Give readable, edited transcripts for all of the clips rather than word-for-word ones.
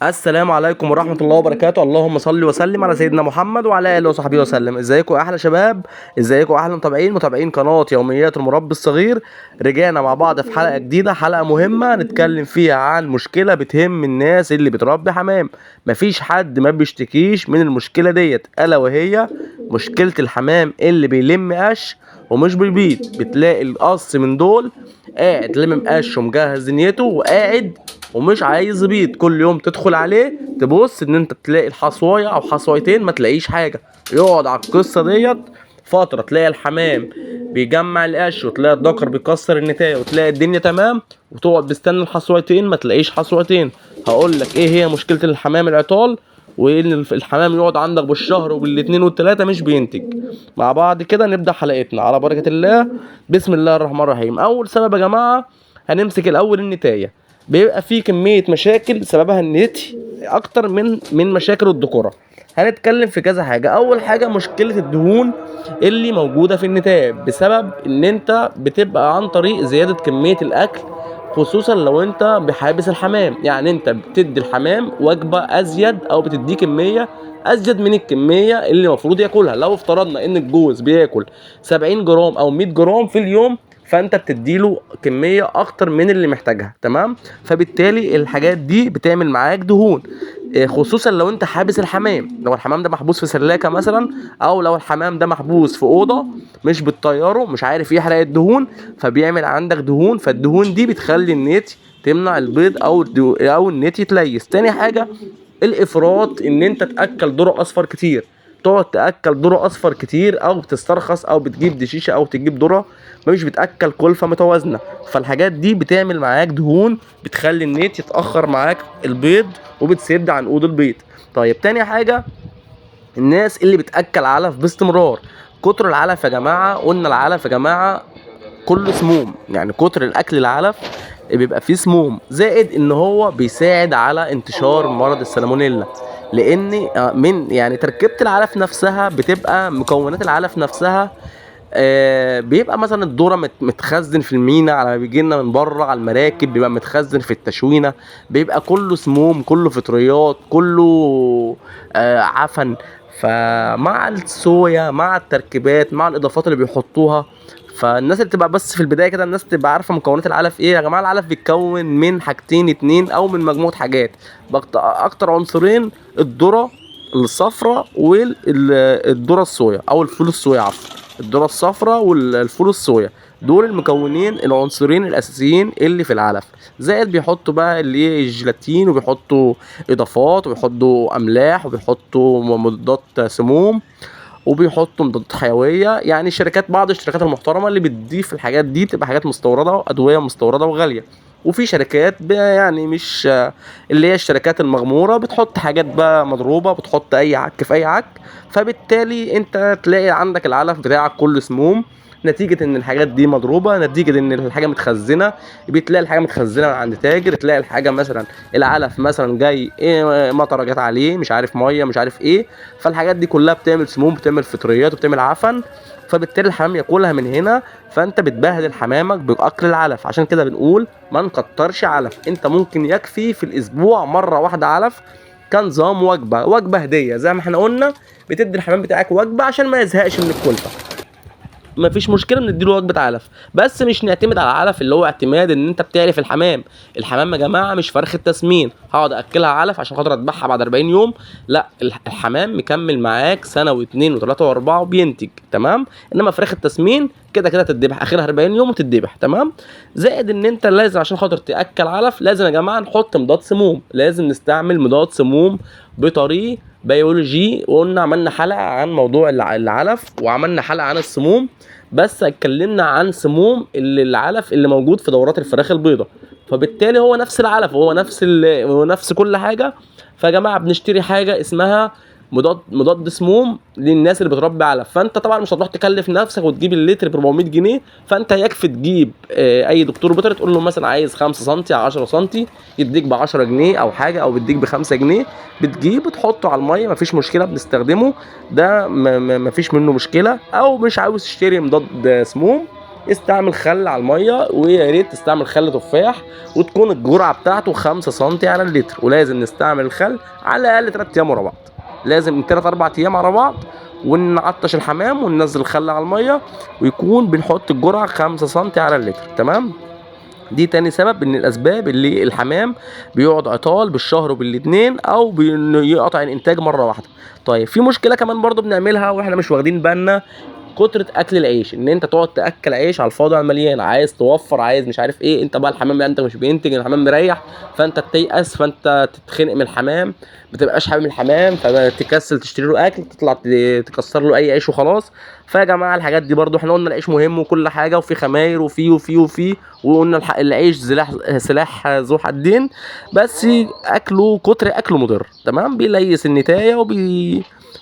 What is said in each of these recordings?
السلام عليكم ورحمة الله وبركاته. اللهم صل وسلم على سيدنا محمد وعلى آله وصحبه وسلم. ازيكم يا أحلى شباب؟ ازيكم أحلى متابعين قناة يوميات المربي الصغير؟ رجعنا مع بعض في حلقة جديدة، حلقة مهمة نتكلم فيها عن مشكلة بتهم الناس اللي بتربي حمام. مفيش حد ما بيشتكيش من المشكلة ديت، ألا وهي مشكلة الحمام اللي بيلم قش ومش بيبيض. بتلاقي القص من دول قاعد لمم قش ومجهز دنيته وقاعد ومش عايز يبيض. كل يوم تدخل عليه تبص ان انت تلاقي الحصوايه او حصويتين ما تلاقيش حاجه. يقعد على القصه ديت فتره، تلاقي الحمام بيجمع القش وتلاقي الذكر بيكسر النتايه وتلاقي الدنيا تمام، وتقعد تستنى الحصويتين ما تلاقيش حصويتين. هقول لك ايه هي مشكله الحمام العطال، وان الحمام يقعد عندك بالشهر وبالاتنين والتلاته مش بينتج. مع بعض كده نبدا حلقتنا على بركه الله. بسم الله الرحمن الرحيم. اول سبب يا جماعه هنمسك الاول النتايه. بيبقى فيه كمية مشاكل سببها النتي أكتر من مشاكل الذكورة. هنتكلم في كذا حاجة. أول حاجة مشكلة الدهون اللي موجودة في النتاية بسبب إن أنت بتبقى عن طريق زيادة كمية الأكل، خصوصا لو أنت بحابس الحمام. يعني أنت بتدي الحمام وجبة أزيد أو بتديه كمية أزيد من الكمية اللي المفروض ياكلها. لو افترضنا إن الجوز بياكل 70 جرام أو 100 جرام في اليوم، فانت بتديله كميه اكتر من اللي محتاجها. تمام. فبالتالي الحاجات دي بتعمل معاك دهون، خصوصا لو انت حابس الحمام. لو الحمام ده محبوس في سلاكه مثلا، او لو الحمام ده محبوس في اوضه مش بتطيره، مش عارف يحرق الدهون، فبيعمل عندك دهون. فالدهون دي بتخلي النت تمنع البيض او النت يتليس. تاني حاجه الافراط، ان انت تاكل ذره اصفر كتير. تقعد تاكل ذره اصفر كتير، او بتسترخص او بتجيب دشيشه او تجيب ذره مش بتاكل كلفه متوازنه. فالحاجات دي بتعمل معاك دهون، بتخلي النت يتاخر معاك البيض وبتسد عنقود البيض. طيب تاني حاجه الناس اللي بتاكل علف باستمرار. كتر العلف يا جماعه، قلنا العلف يا جماعه كله سموم. يعني كتر الاكل العلف بيبقى فيه سموم، زائد ان هو بيساعد على انتشار مرض السالمونيلا. لان من يعني تركيبه العلف نفسها بتبقى مكونات العلف نفسها، بيبقى مثلا الذره متخزن في المينا، على ما بيجي لنا من بره على المراكب بيبقى متخزن في التشوينه، بيبقى كله سموم كله فطريات كله عفن. فمع الصويا مع التركيبات مع الاضافات اللي بيحطوها، فالناس اللي تبقى بس في البدايه كده الناس تبقى عارفه مكونات العلف ايه. يا جماعه العلف بيتكون من حاجتين اتنين او من مجموعه حاجات. اكتر عنصرين الذره الصفراء والذره الصويا او الفول الصويا، عفوا الذره الصفراء والفول الصويا. دول المكونين العنصرين الاساسيين اللي في العلف. زائد بيحطوا بقى اللي هي الجيلاتين، وبيحطوا اضافات، وبيحطوا املاح، وبيحطوا مضادات سموم، وبيحطوا مضادات حيويه. يعني بعض الشركات المحترمه اللي بتضيف الحاجات دي بتبقى حاجات مستورده وادويه مستورده وغاليه. وفي شركات يعني مش اللي هي الشركات المغموره بتحط حاجات بقى مضروبه، بتحط اي عك في اي عك. فبالتالي انت تلاقي عندك العلف بتاعك كله سموم، نتيجة ان الحاجات دي مضروبة، نتيجة ان الحاجة متخزنة. بتلاقي الحاجة متخزنة عند تاجر، تلاقي الحاجة مثلا العلف مثلا جاي ايه مطره جت عليه، مش عارف ميه، مش عارف ايه. فالحاجات دي كلها بتعمل سموم، بتعمل فطريات، وبتعمل عفن. فبالتالي الحمام ياكلها من هنا، فانت بتبهدل حمامك باكل العلف. عشان كده بنقول ما نكترش علف. انت ممكن يكفي في الاسبوع مره واحده علف كنظام وجبه هديه، زي ما احنا قلنا بتدي الحمام بتاعك وجبه عشان ما يزهقش من الكلفه. مفيش مشكله نديله وجبه علف، بس مش نعتمد على العلف اللي هو اعتماد ان انت بتعرف الحمام. الحمام يا جماعه مش فرخه تسمين هقعد اكلها علف عشان خاطر اذبحها بعد 40 يوم. لا، الحمام مكمل معاك سنه واثنين وثلاثه واربعه وبينتج. تمام. انما فراخ التسمين كده كده تتذبح اخرها 40 يوم وتتذبح. تمام. زائد ان انت لازم عشان خاطر تاكل علف لازم يا جماعه نحط مضاد سموم، لازم نستعمل مضاد سموم بطريقه بيولوجي. وقلنا عملنا حلقه عن موضوع العلف، وعملنا حلقه عن السموم، بس اتكلمنا عن سموم العلف اللي موجود في دورات الفراخ البيضاء. فبالتالي هو نفس العلف، هو نفس كل حاجه. فيا جماعه بنشتري حاجه اسمها مضاد سموم للناس اللي بتربي علف. فانت طبعا مش هتروح تكلف نفسك وتجيب اللتر ب 400 جنيه. فانت يكفي تجيب اي دكتور بيطري تقول له مثلا عايز 5 سم 10 سم، يديك ب 10 جنيه او حاجه، او بيديك ب 5 جنيه. بتجيب وتحطه على الميه، مفيش مشكله، بنستخدمه ده مفيش منه مشكله. او مش عاوز تشتري مضاد سموم، استعمل خل على الميه، ويا ريت تستعمل خل تفاح، وتكون الجرعه بتاعته 5 سم على اللتر. ولازم نستعمل الخل على الاقل 3 ايام ورا بعض، لازم من 3 4 ايام على بعض، ونعطش الحمام وننزل الخل على الميه، ويكون بنحط الجرعه 5 سم على اللتر. تمام. دي تاني سبب من الاسباب اللي الحمام بيقعد عطال بالشهر وبالاتنين، او يقطع الانتاج مره واحده. طيب في مشكله كمان برضو بنعملها واحنا مش واخدين بالنا، كترة اكل العيش، ان انت تقعد تاكل عيش على الفاضي على المليان، عايز توفر، عايز مش عارف ايه، انت بقى الحمام انت مش بينتج، الحمام مريح، فانت تيأس، فانت تتخنق من الحمام، ما تبقاش حابب الحمام، فتكسل تشتري له اكل، تطلع تكسر له اي عيش وخلاص. فيا جماعه الحاجات دي برضو احنا قلنا العيش مهم وكل حاجه، وفي خماير وفي وقلنا العيش سلاح ذو حدين، بس اكله كتر اكله مضر. تمام. بيليس النتايه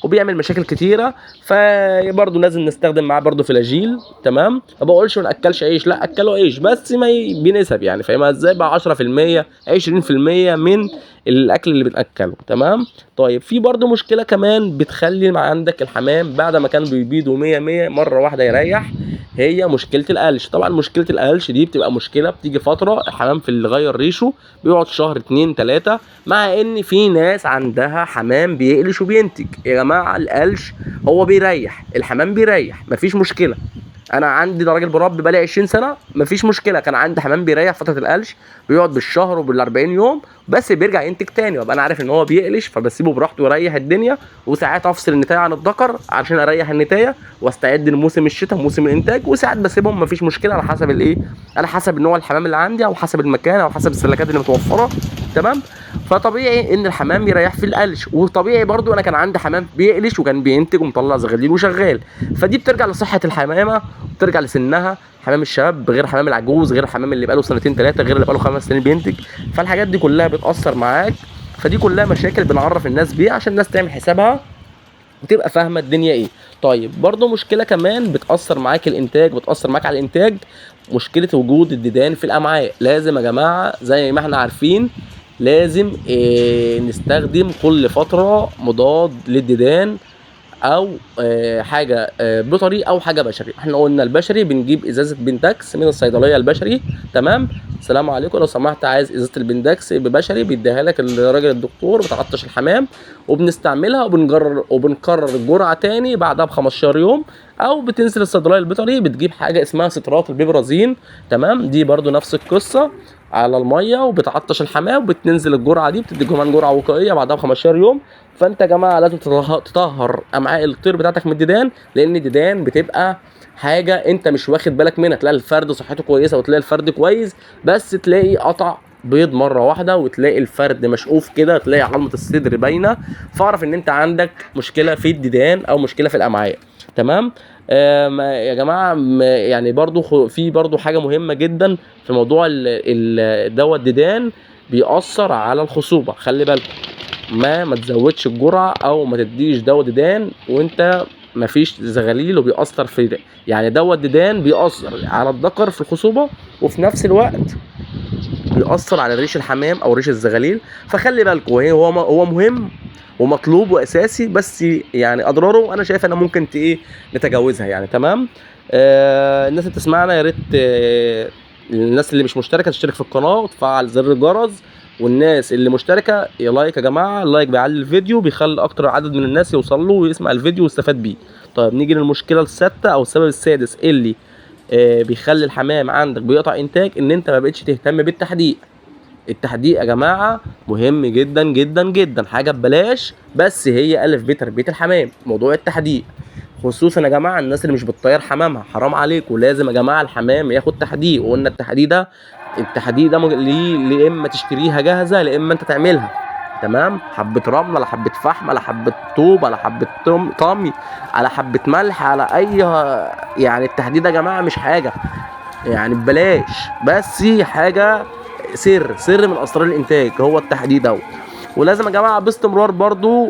وبيعمل مشاكل كتيره. فبرضه لازم نستخدم معاه برضه فلاجيل. تمام. ما بقولش ما ناكلش عيش، لا اكله عيش، بس ما بنسب، يعني فاهمها ازاي، بقى 10% 20% من الاكل اللي بناكله. تمام. طيب في برضه مشكله كمان بتخلي مع عندك الحمام بعد ما كان بيبيضوا 100 100 مره واحده يريح، هي مشكله القلش. طبعا مشكله القلش دي بتبقى مشكله بتيجي فتره الحمام في اللي غير ريشه بيقعد شهر 2 3، مع ان في ناس عندها حمام بيقلش وبينتج. يا جماعه القلش هو بيريح، الحمام بيريح، مفيش مشكله. انا عندي ده راجل بربي بقالي 20 سنه، مفيش مشكله، كان عندي حمام بيريح فتره القلش، بيقعد بالشهر وبال40 يوم، بس بيرجع ينتج تاني، وابقى انا عارف ان هو بيقلش، فبسيبه براحته ويريح الدنيا. وساعات افصل النتايه عن الذكر عشان اريح النتايه واستعد لموسم الشتاء موسم الانتاج، وساعات بسيبهم مفيش مشكله، على حسب الايه، على حسب النوع الحمام اللي عندي، او حسب المكان، او حسب السلكات اللي متوفره. تمام. فطبيعي ان الحمام يريح في القلش، وطبيعي برضو انا كان عندي حمام بيقلش وكان بينتج ومطلع زغاليل وشغال. فدي بترجع لصحه الحمامه وبترجع لسنها، حمام الشباب غير حمام العجوز، غير الحمام اللي بقاله سنتين ثلاثه، غير اللي بقاله 5 سنين بينتج. فالحاجات دي كلها بتاثر معاك. فدي كلها مشاكل بنعرف الناس بيها عشان الناس تعمل حسابها وتبقى فاهمه الدنيا ايه. طيب برضو مشكله كمان بتاثر معاك الانتاج، بتاثر معاك على الانتاج، مشكله وجود الديدان في الامعاء. لازم يا جماعه زي ما احنا عارفين، لازم نستخدم كل فتره مضاد للديدان، او حاجه بيطري او حاجه بشري. احنا قلنا البشري بنجيب ازازه بنتكس من الصيدليه البشري. تمام. السلام عليكم، لو سمحت عايز ازازه البنتكس ببشري، بيديها لك الراجل الدكتور، بتعطش الحمام، وبنستعملها وبنكرر الجرعه تاني بعدها ب 15 يوم. او بتنزل الصيدليه البيطري بتجيب حاجه اسمها سترات البيبرازين. تمام. دي برضو نفس القصه على الميه، وبتعطش الحمام، وبتنزل الجرعه دي، بتدي كمان جرعه وقائيه بعدها ب 15 يوم. فانت يا جماعه لازم تطهر امعاء الطير بتاعتك من الديدان، لان الديدان بتبقى حاجه انت مش واخد بالك منها. تلاقي الفرد صحته كويسه وتلاقي الفرد كويس، بس تلاقي قطع بيض مره واحده، وتلاقي الفرد مشقوف كده، تلاقي عظمه الصدر باينه، فاعرف ان انت عندك مشكله في الديدان او مشكله في الامعاء. تمام. يا جماعه يعني برضو في برضو حاجه مهمه جدا في موضوع دواء الديدان، بيأثر على الخصوبه. خلي بالك، ما تزودش الجرعه او ما تديش دواء ديدان وانت مفيش زغاليل، وبيأثر في، يعني دواء الديدان بيأثر على الذكر في الخصوبه، وفي نفس الوقت بيأثر على ريش الحمام او ريش الزغاليل. فخلي بالكوا، هو مهم ومطلوب واساسي، بس يعني اضراره انا شايف انا ممكن نتجاوزها يعني. تمام. الناس اللي بتسمعنا يا ريت الناس اللي مش مشتركه تشترك في القناه وتفعل زر الجرس، والناس اللي مشتركه يا لايك. يا جماعه اللايك بيعلي الفيديو، بيخلي اكتر عدد من الناس يوصل له ويسمع الفيديو ويستفاد بيه. طيب نيجي للمشكله السادسه او السبب السادس اللي بيخلي الحمام عندك بيقطع انتاج، ان انت ما بقتش تهتم بالتحديق. التحديق يا جماعه مهم جدا جدا جدا، حاجه ببلاش، بس هي الف ب تربيه الحمام. موضوع التحديق خصوصا يا جماعه الناس اللي مش بتطير حمامها، حرام عليكم، لازم يا جماعه الحمام ياخد تحديق. وقلنا التحديق ده ليه، يا اما تشتريها جاهزه، يا اما انت تعملها. تمام. حبه رمل على حبه فحم على حبه طوب على حبه طمي على حبه ملح على اي، يعني التحديد يا جماعه مش حاجه يعني ببلاش، بس حاجه سر من اسرار الانتاج، هو التحديد دوت. ولازم يا جماعه باستمرار برضو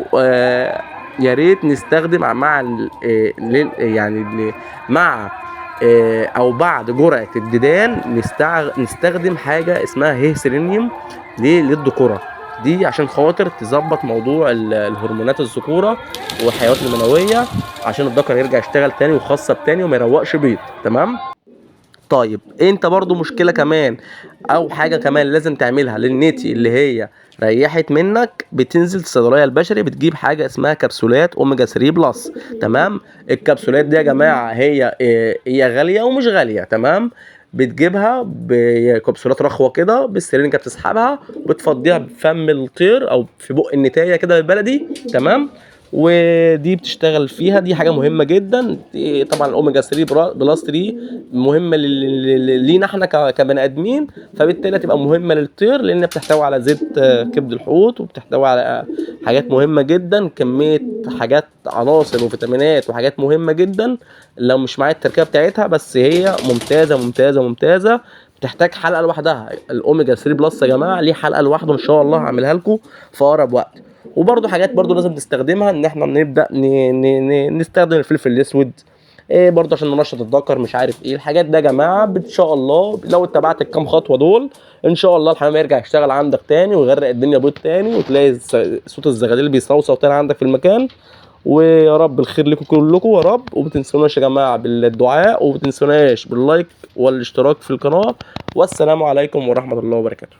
يا ريت نستخدم مع او بعد جرعه الديدان نستخدم حاجه اسمها هيسرينيوم للذكوره دي، عشان خاطر تظبط موضوع الهرمونات الذكوره والحيوانات المنويه، عشان الذكر يرجع يشتغل تاني ويخصب تاني وما يروقش بيض. تمام. طيب انت برضو مشكله كمان او حاجه كمان لازم تعملها للنتي اللي هي ريحت منك، بتنزل الصيدليه البشري بتجيب حاجه اسمها كبسولات اوميجا 3 بلس. تمام. الكبسولات دي يا جماعه هي غاليه ومش غاليه. تمام. بتجيبها بكبسولات رخوه كده بالسرنجه، بتسحبها بتفضيها بفم الطير او في بق النتايه كده بالبلدي. تمام. ودي بتشتغل فيها، دي حاجه مهمه جدا. دي طبعا الاوميجا 3 بلس 3 مهمه لينا احنا كبني ادمين، فبالتالي تبقى مهمه للطير لان بتحتوي على زيت كبد الحوت، وبتحتوي على حاجات مهمه جدا، كميه حاجات عناصر وفيتامينات وحاجات مهمه جدا. لو مش معايا التركيبه بتاعتها بس هي ممتازه ممتازه ممتازه. بتحتاج حلقه لوحدها. الاوميجا 3 بلس يا جماعه ليه حلقه لوحده ان شاء الله هعملها لكم في اقرب وقت. وبرضه حاجات برضه لازم نستخدمها، ان احنا نبدا نستخدم الفلفل الاسود برضه عشان ننشط الذكر، مش عارف ايه الحاجات ده يا جماعه. ان شاء الله لو اتبعت الكام خطوه دول ان شاء الله الحمام يرجع يشتغل عندك تاني ويغرق الدنيا بيض تاني، وتلاقي صوت الزغاليل بيصوصو تاني عندك في المكان. ويا رب الخير لكم كلكم يا رب. وما تنسوناش يا جماعه بالدعاء، وما تنسوناش باللايك والاشتراك في القناه. والسلام عليكم ورحمه الله وبركاته.